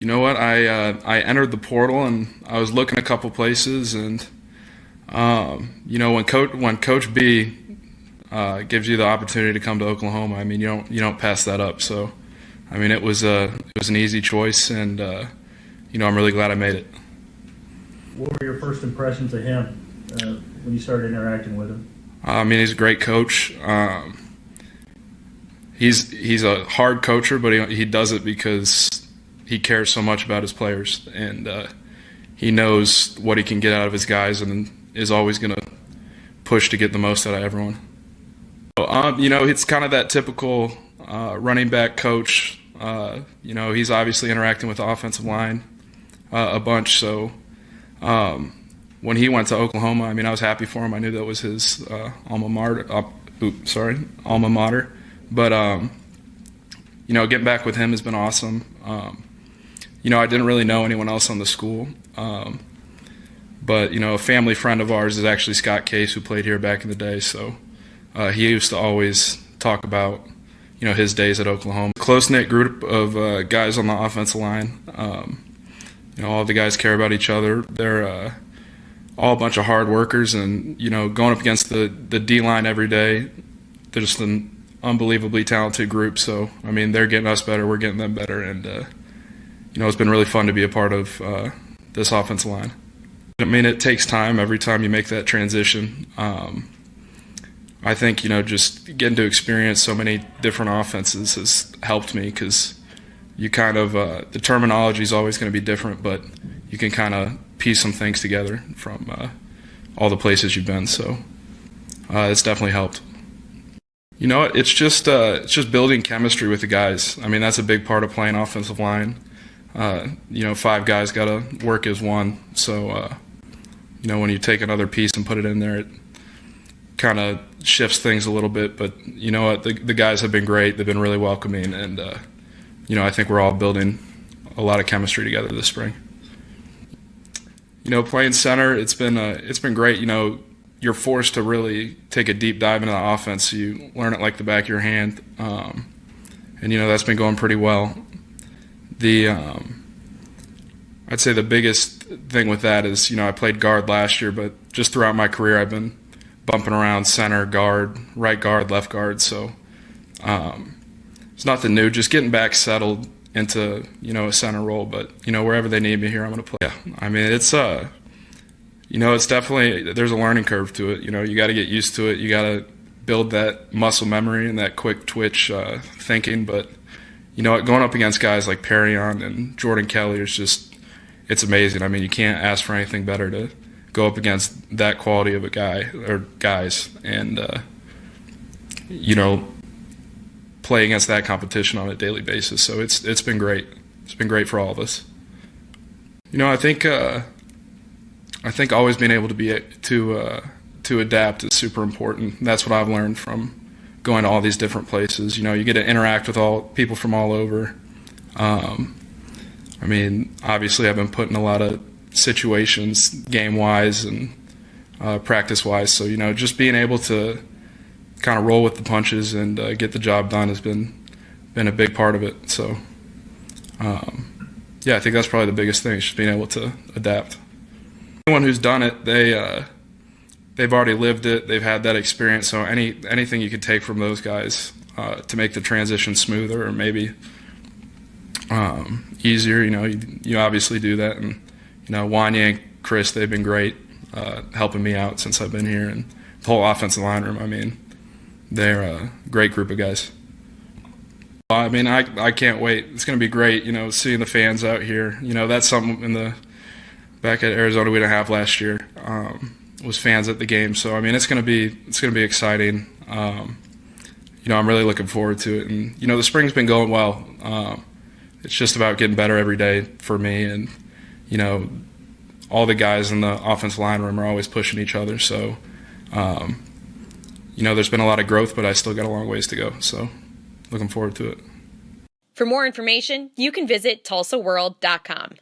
know what? I entered the portal and I was looking a couple places, and when Coach B gives you the opportunity to come to Oklahoma, I mean, you don't pass that up. So, I mean, it was an easy choice, and I'm really glad I made it. What were your first impressions of him when you started interacting with him? I mean, he's a great coach. He's a hard coacher, but he does it because he cares so much about his players, and he knows what he can get out of his guys, and is always going to push to get the most out of everyone. It's kind of that typical running back coach. He's obviously interacting with the offensive line a bunch. So when he went to Oklahoma, I mean, I was happy for him. I knew that was his alma mater. But getting back with him has been awesome. I didn't really know anyone else on the school. But a family friend of ours is actually Scott Case, who played here back in the day. So he used to always talk about, his days at Oklahoma. Close-knit group of guys on the offensive line. All the guys care about each other. They're all a bunch of hard workers, and, going up against the D-line every day, they're just an unbelievably talented group. So, I mean, they're getting us better, we're getting them better, and, it's been really fun to be a part of this offensive line. I mean, it takes time every time you make that transition. I think, just getting to experience so many different offenses has helped me, because you kind of, the terminology is always going to be different, but you can kind of piece some things together from all the places you've been. So it's definitely helped. It's just building chemistry with the guys. I mean, that's a big part of playing offensive line. 5 guys got to work as one. So, when you take another piece and put it in there, it kind of shifts things a little bit. But you know what? The guys have been great. They've been really welcoming. And, I think we're all building a lot of chemistry together this spring. Playing center, it's been great. You're forced to really take a deep dive into the offense. So you learn it like the back of your hand. And, that's been going pretty well. I'd say the biggest thing with that is, I played guard last year, but just throughout my career I've been bumping around center, guard, right guard, left guard. So it's nothing new, just getting back settled into, a center role. But, wherever they need me here, I'm going to play. Yeah, I mean, it's definitely, there's a learning curve to it. You got to get used to it. You got to build that muscle memory and that quick twitch thinking. But, going up against guys like Perrion and Jordan Kelly is just, it's amazing. I mean, you can't ask for anything better to go up against that quality of a guy or guys and, play against that competition on a daily basis. So it's been great. It's been great for all of us. I think always being able to adapt is super important. That's what I've learned from going to all these different places. You get to interact with all people from all over. I mean, obviously I've been put in a lot of situations game-wise and practice-wise. So, just being able to kind of roll with the punches and get the job done has been a big part of it. So, I think that's probably the biggest thing, is just being able to adapt. Anyone who's done it, they've already lived it. They've had that experience. So anything you could take from those guys to make the transition smoother or maybe easier, you obviously do that. And Wanya and Chris, they've been great helping me out since I've been here, and the whole offensive line room. I mean, they're a great group of guys. I mean, I can't wait. It's going to be great, seeing the fans out here. That's something back at Arizona we didn't have last year, was fans at the game. So, I mean, it's going to be exciting. I'm really looking forward to it. And, the spring's been going well. It's just about getting better every day for me. And, all the guys in the offensive line room are always pushing each other. So, there's been a lot of growth, but I still got a long ways to go. So, looking forward to it. For more information, you can visit TulsaWorld.com.